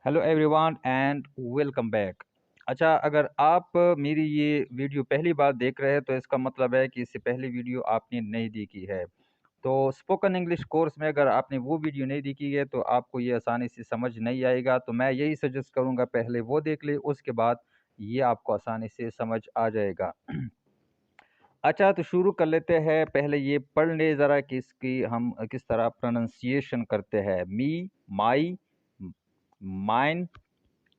Hello everyone and welcome back. अच्छा, अगर आप मेरी ये वीडियो पहली बार देख रहे हैं तो इसका मतलब है कि इससे पहली वीडियो आपने नहीं देखी है। तो स्पोकन इंग्लिश कोर्स में अगर आपने वो वीडियो नहीं देखी है तो आपको ये आसानी से समझ नहीं आएगा। तो मैं यही सजेस्ट करूँगा, पहले वो देख ले, उसके बाद ये आपको आसानी से समझ आ जाएगा। अच्छा, तो शुरू कर लेते हैं। पहले ये पढ़ ले ज़रा कि इसकी हम किस तरह प्रोनाउंसिएशन करते हैं। मी, माई, mine,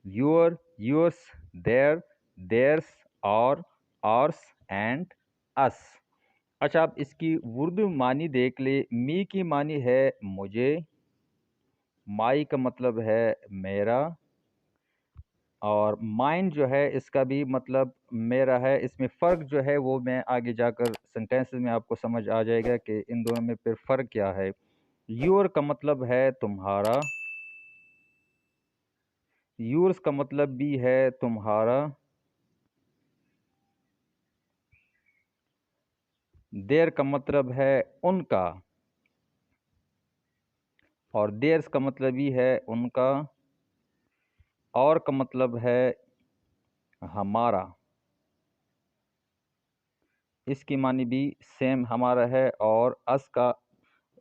your, yours, their, theirs, और ours and us। अच्छा, आप इसकी उर्दू मानी देख ले। मी की मानी है मुझे, माई का मतलब है मेरा, और माइन जो है इसका भी मतलब मेरा है। इसमें फ़र्क जो है वो मैं आगे जाकर सेंटेंसेस में आपको समझ आ जाएगा कि इन दोनों में फिर फ़र्क क्या है। योर का मतलब है तुम्हारा, योर्स का मतलब भी है तुम्हारा। देयर का मतलब है उनका, और देयर्स का मतलब ही है उनका। और का मतलब है हमारा। इसकी मानी भी सेम हमारा है, और अस का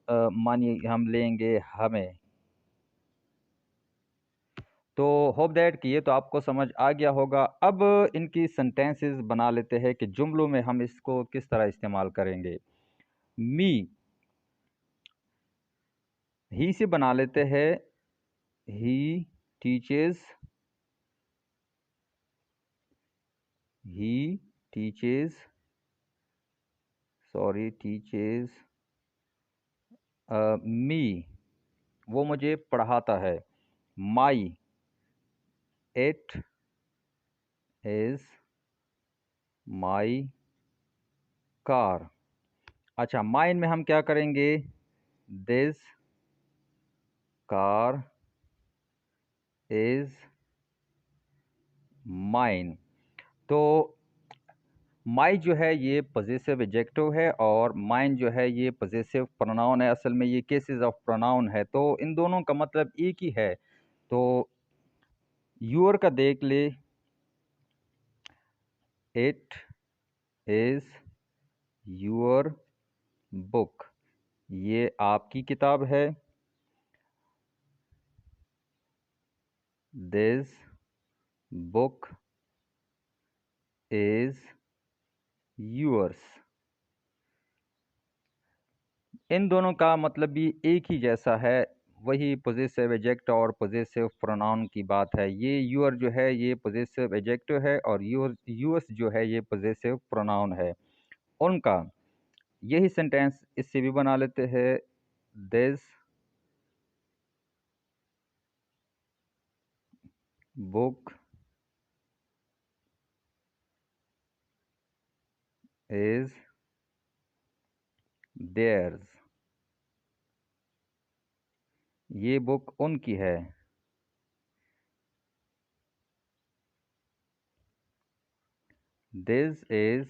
मानी हम लेंगे हमें। तो होप दैट कि ये तो आपको समझ आ गया होगा। अब इनकी सेंटेंसेस बना लेते हैं कि जुमलों में हम इसको किस तरह इस्तेमाल करेंगे। मी, ही से बना लेते हैं he teaches, he teaches, sorry teaches me, वो मुझे पढ़ाता है। My, it is my car. अच्छा, माइन में हम क्या करेंगे। This car is mine. तो माई जो है ये पॉजेसिव एडजेक्टिव है, और माइन जो है ये पॉजेसिव प्रोनाउन है। असल में ये केसेस ऑफ प्रोनाउन है, तो इन दोनों का मतलब एक ही है। तो योर का देख ले, इट इज़ योर बुक, ये आपकी किताब है। This book is yours. इन दोनों का मतलब भी एक ही जैसा है, वही पॉजेसिव एडजेक्टिव और पॉजेसिव प्रोनाउन की बात है। ये यूअर जो है ये पॉजेसिव एडजेक्टिव है, और यूअर्स जो है ये पॉजेसिव प्रोनाउन है उनका। यही सेंटेंस इससे भी बना लेते हैं। दिस बुक इज़ देयर्स, ये बुक उनकी है। This is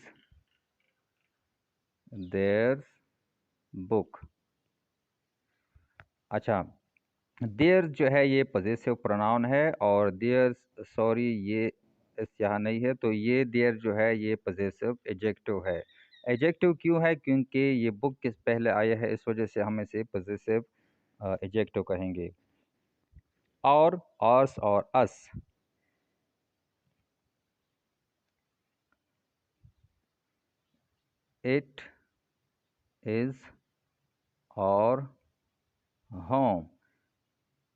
theirs book. अच्छा, देयर जो है ये पॉजेसिव प्रोनाउन है, और देयर, सॉरी ये इस यहाँ नहीं है, तो ये देयर जो है ये पॉजेसिव एडजेक्टिव है। एडजेक्टिव क्यों है? क्योंकि ये बुक किस पहले आया है, इस वजह से हम इसे पॉजेसिव एडजेक्टिव कहेंगे। और आर्स और अस। इट इज़ और होम,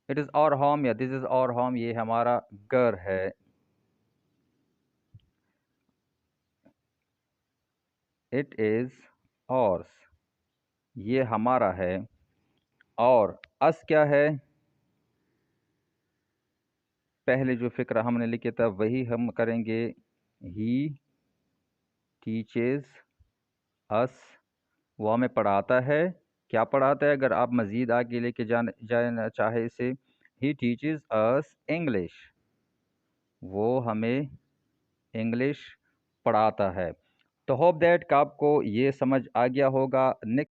इट इज़ और होम या दिस इज़ और होम, ये हमारा घर है। इट इज़ ऑर्स, ये हमारा है। और अस क्या है? पहले जो फ़िक्र हमने लिखा था वही हम करेंगे। ही टीचेस अस, वो हमें पढ़ाता है। क्या पढ़ाता है? अगर आप मज़ीद आगे लेके जाना चाहे इसे, ही टीचेस अस इंग्लिश, वो हमें इंग्लिश पढ़ाता है। तो होप दैट कि आपको ये समझ आ गया होगा। नेक्स्ट